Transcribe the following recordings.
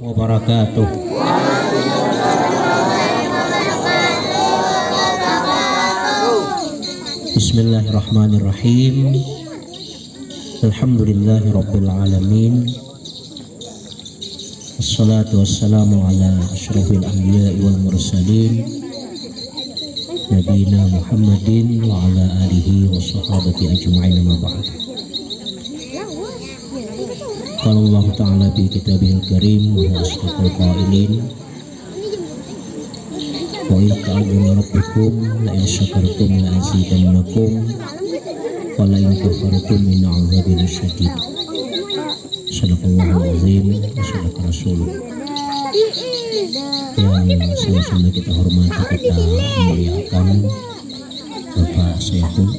wabarakatuh. Bismillahirrahmanirrahim. Alhamdulillahi rabbil alamin. Wassalatu wassalamu ala asyrafil anbiya'i wal mursalin Nabiyina Muhammadin wa ala alihi wa sahabati ajma'in ma ba'd. Qala Allah ta'ala fi kitabihil karim wa huwa asdaqul qailin wa idh ta'ala rabbukum la in syakartum la azidannakum wa la in kafartum min 'adzabil syadid. Sadaqallahul azim wa sadaqa rasulullah. Yang sama-sama kita hormati, kita muliakan Bapak Syekhul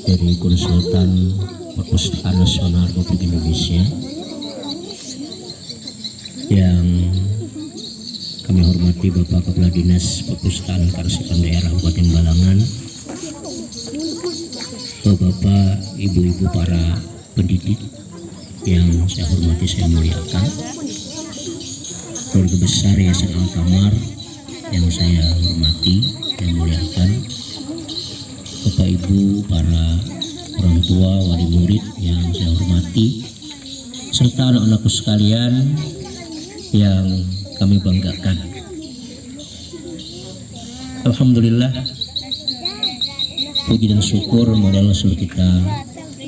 dari Konsultan Perpustakaan Nasional Republik Indonesia, yang kami hormati Bapak Kepala Dinas Perpustakaan Kearsipan Daerah Kabupaten Balangan, Bapak, Ibu-ibu para pendidik yang saya hormati, saya muliakan, keluarga besar Yayasan Altamar yang saya hormati, saya muliakan, Bapak Ibu para orang tua, wali murid yang saya hormati, serta anak-anakku sekalian yang kami banggakan. Alhamdulillah, puji dan syukur marilah selalu kita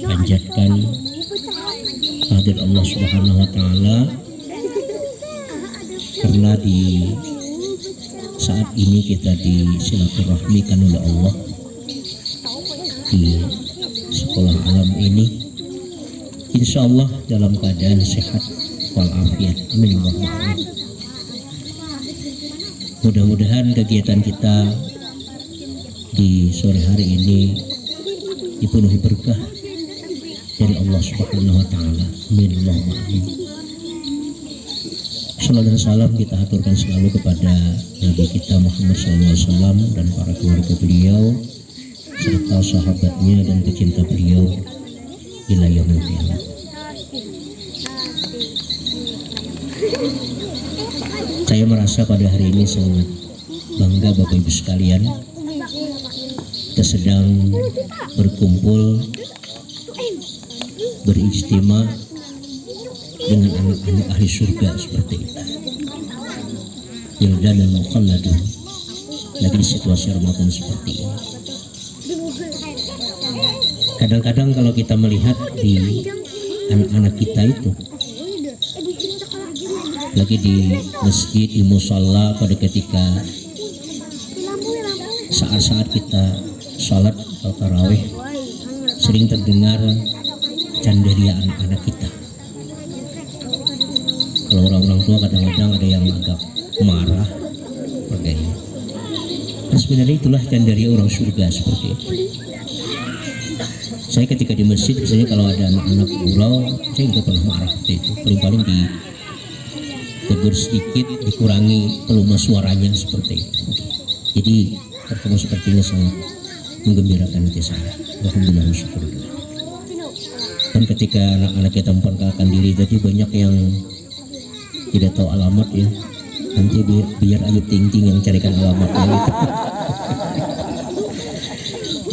panjatkan hadir Allah Subhanahu wa taala, karena di saat ini kita disilaturahmikan oleh Allah di sekolah alam ini, insya Allah dalam keadaan sehat walafiat. Amin. Mudah-mudahan kegiatan kita di sore hari ini dipenuhi berkah dari Allah Subhanahu wa taala. Amin. Salam dan salam kita aturkan selalu kepada Nabi kita Muhammad SAW dan para keluarga beliau serta sahabatnya dan pecinta beliau ila yaumil qiyamah. Saya merasa pada hari ini sangat bangga Bapak Ibu sekalian, kita sedang berkumpul berijtima dengan anak-anak ahli surga seperti itu, Wildan dan Mukhalladun, lagi di situasi Ramadan seperti ini. Kadang-kadang kalau kita melihat di anak-anak kita itu lagi di masjid, di musalla, pada ketika saat-saat kita sholat atau tarawih, sering terdengar candaria anak-anak kita. Kalau orang-orang tua kadang-kadang ada yang agak marah sebagainya. Nah, sebenarnya itulah candaria orang surga seperti itu. Saya ketika di masjid biasanya kalau ada anak-anak gurau, saya nggak pernah marah seperti itu. Paling-paling ditegur sedikit, dikurangi volume suaranya seperti itu. Jadi pertemuan seperti ini sangat menggembirakan hati saya. Alhamdulillah, syukurlah. Dan ketika anak-anak kita memperkenalkan diri, jadi banyak yang tidak tahu alamat ya. Nanti biar Ayu Ting Ting yang carikan alamatnya itu.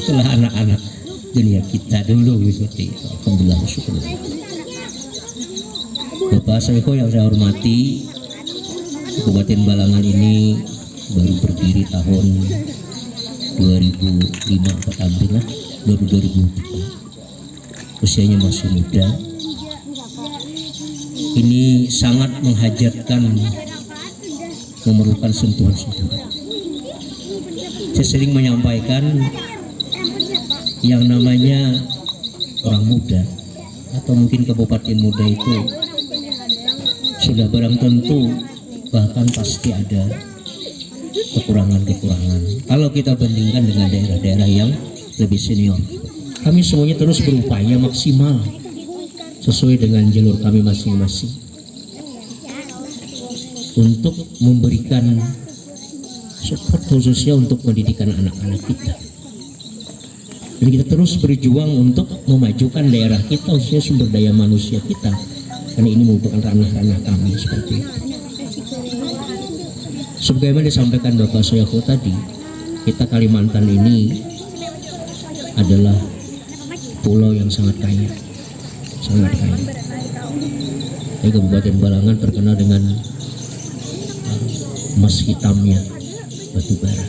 Itulah anak-anak dunia kita dulu seperti itu. Alhamdulillah, syukurlah. Bapak Syekhul yang saya hormati, Kabupaten Balangan ini baru berdiri tahun 2005 atau tampil lah, 2003. Usianya masih muda. Ini sangat menghajatkan, memerlukan sentuhan-sentuhan. Saya sering menyampaikan yang namanya orang muda atau mungkin kabupaten muda itu sudah barang tentu bahkan pasti ada kekurangan-kekurangan kalau kita bandingkan dengan daerah-daerah yang lebih senior. Kami semuanya terus berupaya maksimal sesuai dengan jalur kami masing-masing untuk memberikan support khususnya untuk pendidikan anak-anak kita. Dan kita terus berjuang untuk memajukan daerah kita, khususnya sumber daya manusia kita, karena ini merupakan ranah-ranah kami seperti itu. Sebagaimana disampaikan Bapak Syekhu tadi, kita Kalimantan ini adalah pulau yang sangat kaya, sangat kaya. Ini Kabupaten Balangan terkenal dengan emas hitamnya, batu bara.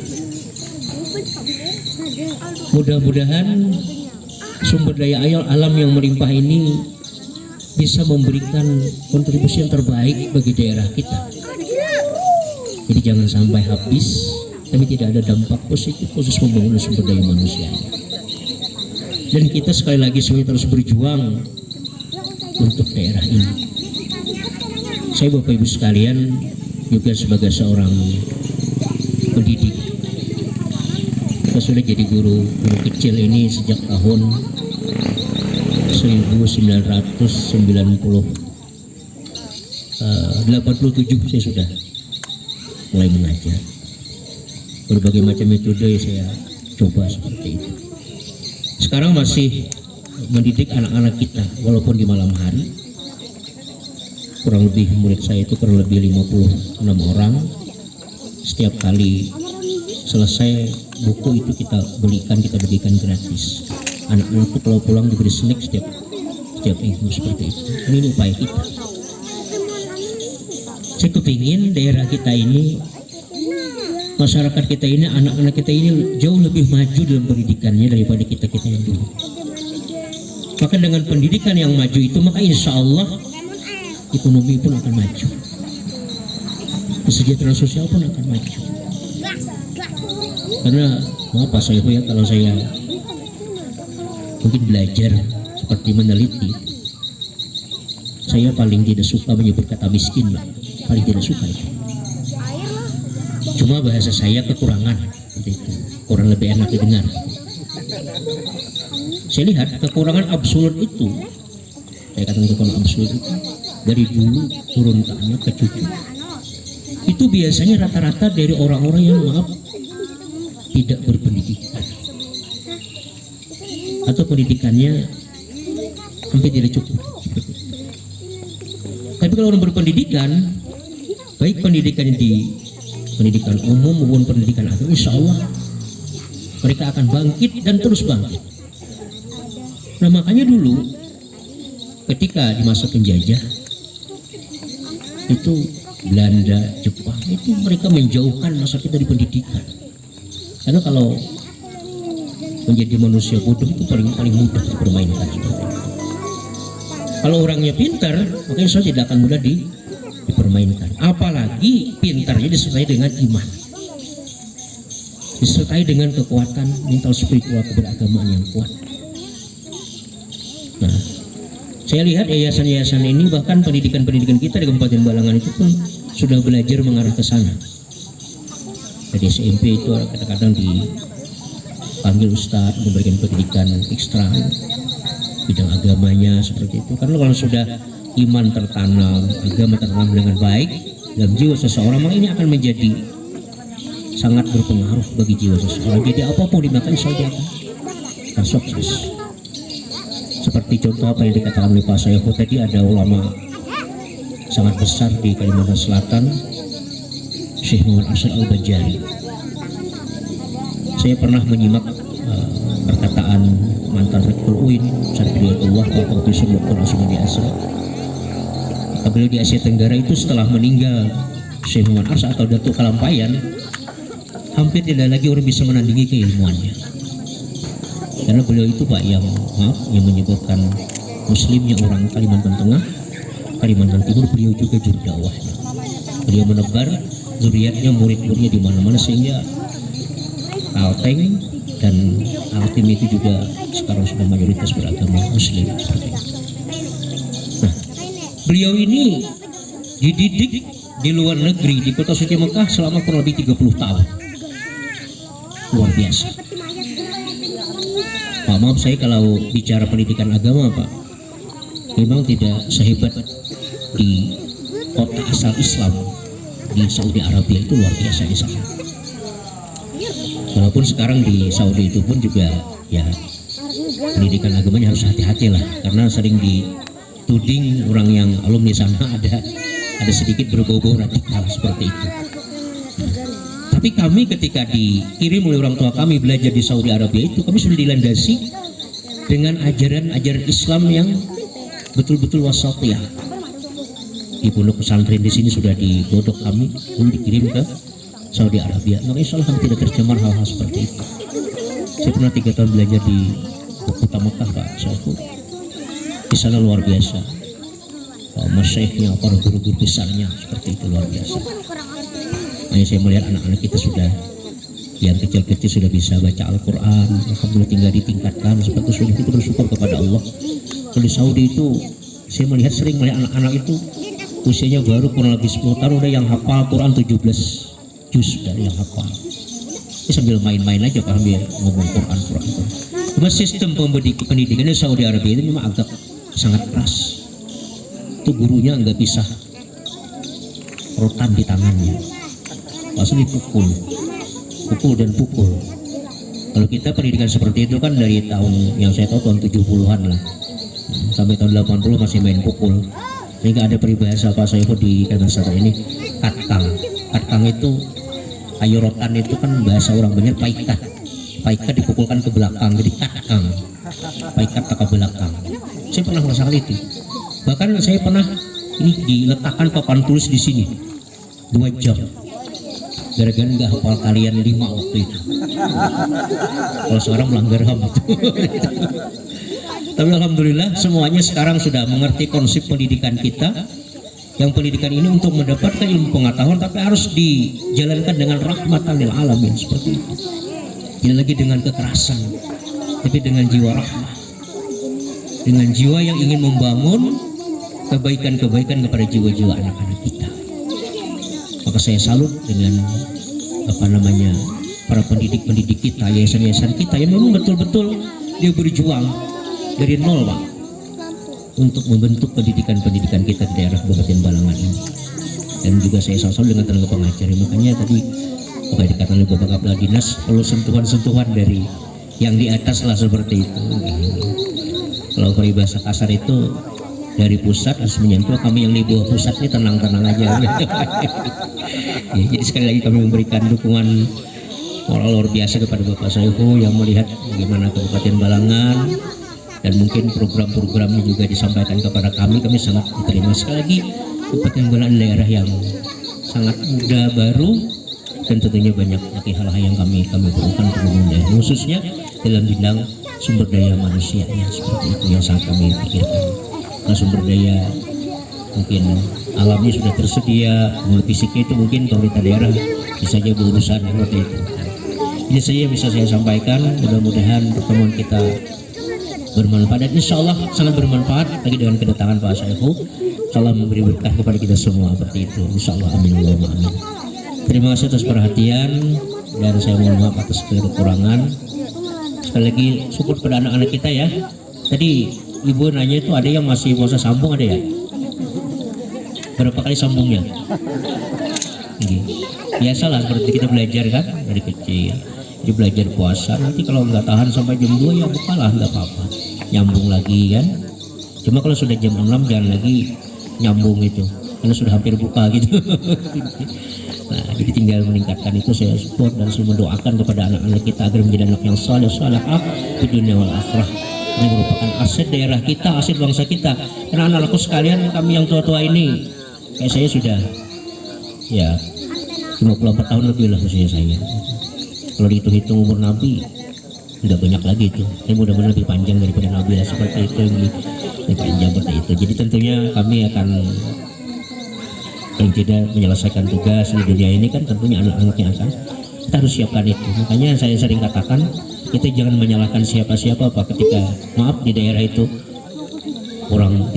Mudah-mudahan sumber daya alam yang melimpah ini bisa memberikan kontribusi yang terbaik bagi daerah kita. Jadi jangan sampai habis, tapi tidak ada dampak positif khusus membangun sumber daya manusia. Dan kita sekali lagi semuanya terus berjuang untuk daerah ini. Saya Bapak Ibu sekalian juga sebagai seorang pendidik, kita sudah jadi guru kecil ini sejak tahun 1987 saya sudah mulai mengajar. Berbagai macam metode saya coba seperti itu. Sekarang masih mendidik anak-anak kita walaupun di malam hari. Kurang lebih murid saya itu kurang lebih 56 orang. Setiap kali selesai buku itu kita belikan, kita bagikan gratis. Anak-anak itu kalau pulang diberi snack setiap minggu seperti itu. Ini upaya kita. Saya kepingin daerah kita ini, masyarakat kita ini, anak-anak kita ini jauh lebih maju dalam pendidikannya daripada kita yang dulu. Maka dengan pendidikan yang maju itu, maka insya Allah ekonomi pun akan maju, kesejahteraan sosial pun akan maju. Karena maaf Pak Syekhu ya, kalau saya mungkin belajar seperti meneliti, saya paling tidak suka menyebut kata miskin, paling tidak suka itu. Cuma bahasa saya kekurangan seperti itu, kurang lebih enak didengar. Saya lihat kekurangan absolut itu, saya katakan kekurangan absolut itu dari dulu turun ke anak ke cucu, itu biasanya rata-rata dari orang-orang yang maaf tidak berpendidikan atau pendidikannya hampir tidak cukup. Tapi kalau orang berpendidikan, baik pendidikan di pendidikan umum maupun pendidikan agama, insya Allah mereka akan bangkit dan terus bangkit. Nah makanya dulu ketika di masa penjajah itu Belanda, Jepang itu mereka menjauhkan masyarakat dari pendidikan. Karena kalau menjadi manusia bodoh itu paling mudah dipermainkan. Kalau orangnya pintar, maka insya Allah tidak akan mudah dipermainkan. Apalagi pintarnya disertai dengan iman, disertai dengan kekuatan mental spiritual keberagamaan yang kuat. Nah, saya lihat yayasan-yayasan ini, bahkan pendidikan kita di Kabupaten Balangan itu pun sudah belajar mengarah ke sana. Jadi SMP itu kadang-kadang dipanggil ustadz memberikan pendidikan ekstra bidang agamanya seperti itu. Karena kalau sudah iman tertanam, agama tertanam dengan baik dalam jiwa seseorang, maka ini akan menjadi sangat berpengaruh bagi jiwa seseorang. Jadi apapun dimakan saja akan sukses. Seperti contoh apa yang dikatakan oleh Pak Syekhu tadi, ada ulama sangat besar di Kalimantan Selatan, Syekh Muhammad Asad Al-Bajari. Saya pernah menyimak perkataan mantan Rektor UIN, Sarfidiyatullah, Pak Profesor Dr. Asmadi Asad. Beliau di Asia Tenggara itu setelah meninggal Syekh Muhammad Asad atau Datuk Kalampayan, hampir tidak lagi orang bisa menandingi keilmuannya. Karena beliau itu Pak yang menyebabkan muslimnya orang Kalimantan Tengah, Kalimantan Timur, beliau juga juru dakwahnya. Beliau menebar zuriatnya, murid-muridnya di mana-mana, sehingga Kalteng dan Altim itu juga sekarang sudah mayoritas beragama muslim. Nah, beliau ini dididik di luar negeri, di kota suci Mekah selama kurang lebih 30 tahun. Luar biasa. Pak, maaf saya kalau bicara pendidikan agama Pak, memang tidak sehebat di kota asal Islam di Saudi Arabia, itu luar biasa di sana. Walaupun sekarang di Saudi itu pun juga ya pendidikan agamanya harus hati-hati lah, karena sering tuding orang yang alumni sana ada sedikit berbau-bau radikal seperti itu. Tapi kami ketika dikirim oleh orang tua kami belajar di Saudi Arabia itu, kami sudah dilandasi dengan ajaran Islam yang betul-betul wasatiyah. Di pondok pesantren di sini sudah digodok kami, lalu dikirim ke Saudi Arabia. Maka insya Allah kami tidak tercemar hal-hal seperti itu. Saya pernah 3 tahun belajar di Kota Mekah, Pak Syaikhul. Di sana luar biasa. Masyaikhnya, para guru-guru besarnya seperti itu luar biasa. Hanya saya melihat anak-anak kita sudah, yang kecil-kecil sudah bisa baca Al-Quran. Alhamdulillah tinggal ditingkatkan. Seperti itu sudah kita bersyukur kepada Allah. Kalau di Saudi itu saya melihat sering melihat anak-anak itu usianya baru kurang lebih 10 tahun udah yang hafal Quran 17 juz dari yang hafal. Ini sambil main-main aja Pak sambil ngomong Quran. Cuma sistem pendidikan di Saudi Arabia itu memang agak sangat keras. Itu gurunya nggak bisa rotan di tangannya, langsung dipukul dan pukul. Kalau kita pendidikan seperti itu kan dari tahun yang saya tahu tahun 70-an lah sampai tahun 80 masih main pukul. Sehingga ada peribahasa Pak Saiful di Kalimantan ini, katkang itu ayo rotan itu kan bahasa orang Banjar paikat dipukulkan ke belakang, jadi katkang, paikat ke belakang. Saya pernah merasakan itu. Bahkan saya pernah ini diletakkan papan tulis di sini 2 jam gara-gara nggak hafal kalian 5 waktu itu. Kalau seorang melanggar HAM itu. Tapi alhamdulillah semuanya sekarang sudah mengerti konsep pendidikan kita. Yang pendidikan ini untuk mendapatkan ilmu pengetahuan, tapi harus dijalankan dengan rahmatan lil alamin seperti itu. Tidak lagi dengan kekerasan, tapi dengan jiwa rahmah, dengan jiwa yang ingin membangun kebaikan-kebaikan kepada jiwa-jiwa anak-anak kita. Maka saya salut dengan para pendidik-pendidik kita, yayasan-yayasan kita yang memang betul-betul dia berjuang dari nol Pak untuk membentuk pendidikan-pendidikan kita di daerah Kabupaten Balangan ini. Dan juga saya salut dengan tenaga pengajar. Makanya tadi dikatakan oleh Bapak Kepala Dinas, perlu sentuhan-sentuhan dari yang di atas lah seperti itu. Kalau peribahasa kasar itu dari pusat harus menyentuh, kami yang di bawah pusat ini tenang-tenang aja. Ya, jadi sekali lagi kami memberikan dukungan moral luar biasa kepada Bapak Saiful yang melihat bagaimana Kabupaten Balangan, dan mungkin program-programnya juga disampaikan kepada kami sangat diterima. Sekali lagi Kabupaten Balangan daerah yang sangat muda, baru, dan tentunya banyak lagi hal-hal yang kami perlukan untuk memudahkan, khususnya dalam bidang sumber daya manusianya seperti itu yang sangat kami pikirkan. Nah, sumber daya mungkin alamnya sudah tersedia, menurut fisiknya itu mungkin pemerintah daerah bisa saja berurusan seperti itu. Ini saja yang bisa saya sampaikan. Mudah-mudahan pertemuan kita bermanfaat, dan insya Allah sangat bermanfaat lagi dengan kedatangan Pak Saiful. Insya Allah memberi berkah kepada kita semua seperti itu. Insya Allah, amin Allahumma amin. Terima kasih atas perhatian, dan saya mohon maaf atas kekurangan. Sekali lagi syukur pada anak-anak kita ya. Tadi Ibu nanya itu ada yang masih puasa sambung, ada ya? Berapa kali sambungnya? Biasalah seperti kita belajar kan dari kecil. Jadi belajar puasa, nanti kalau nggak tahan sampai jam 2 ya bukalah, nggak apa-apa, nyambung lagi kan. Cuma kalau sudah jam 6 jangan lagi nyambung itu, karena sudah hampir buka gitu. Nah, jadi tinggal meningkatkan itu. Saya support dan saya mendoakan kepada anak-anak kita agar menjadi anak yang saleh-salehah di dunia wal akhirah. Ini merupakan aset daerah kita, aset bangsa kita. Karena anak-anakku sekalian, kami yang tua-tua ini, kayak saya sudah ya 54 tahun lebih lah usia saya. Kalau dihitung umur Nabi tidak banyak lagi itu. Saya mudah-mudahan lebih panjang daripada Nabi lah seperti itu, lebih panjang seperti itu. Jadi tentunya kami akan paling tidak menyelesaikan tugas di dunia ini kan tentunya anak-anak yang akan kita harus siapkan itu. Makanya saya sering katakan kita jangan menyalahkan siapa-siapa Pak ketika maaf di daerah itu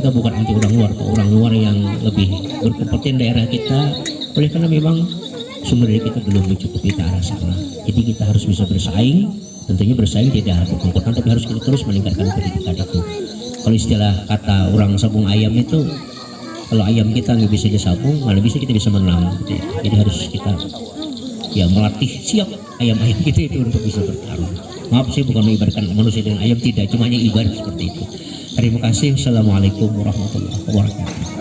kita bukan anti orang luar, orang luar yang lebih berkompeten daerah kita, oleh karena memang sumber daya kita belum mencukupi ke arah sana. Jadi kita harus bisa bersaing, tentunya bersaing tidak berkompeten, tapi harus kita terus meningkatkan pendidikan itu. Kalau istilah kata orang sabung ayam itu, kalau ayam kita nggak bisa disabung, malah bisa kita bisa menang. Jadi harus kita ya melatih siap ayam-ayam kita itu untuk bisa bertarung. Maaf, saya bukan mengibaratkan manusia dengan ayam, tidak, cuma hanya ibarat seperti itu. Terima kasih. Assalamualaikum warahmatullahi wabarakatuh.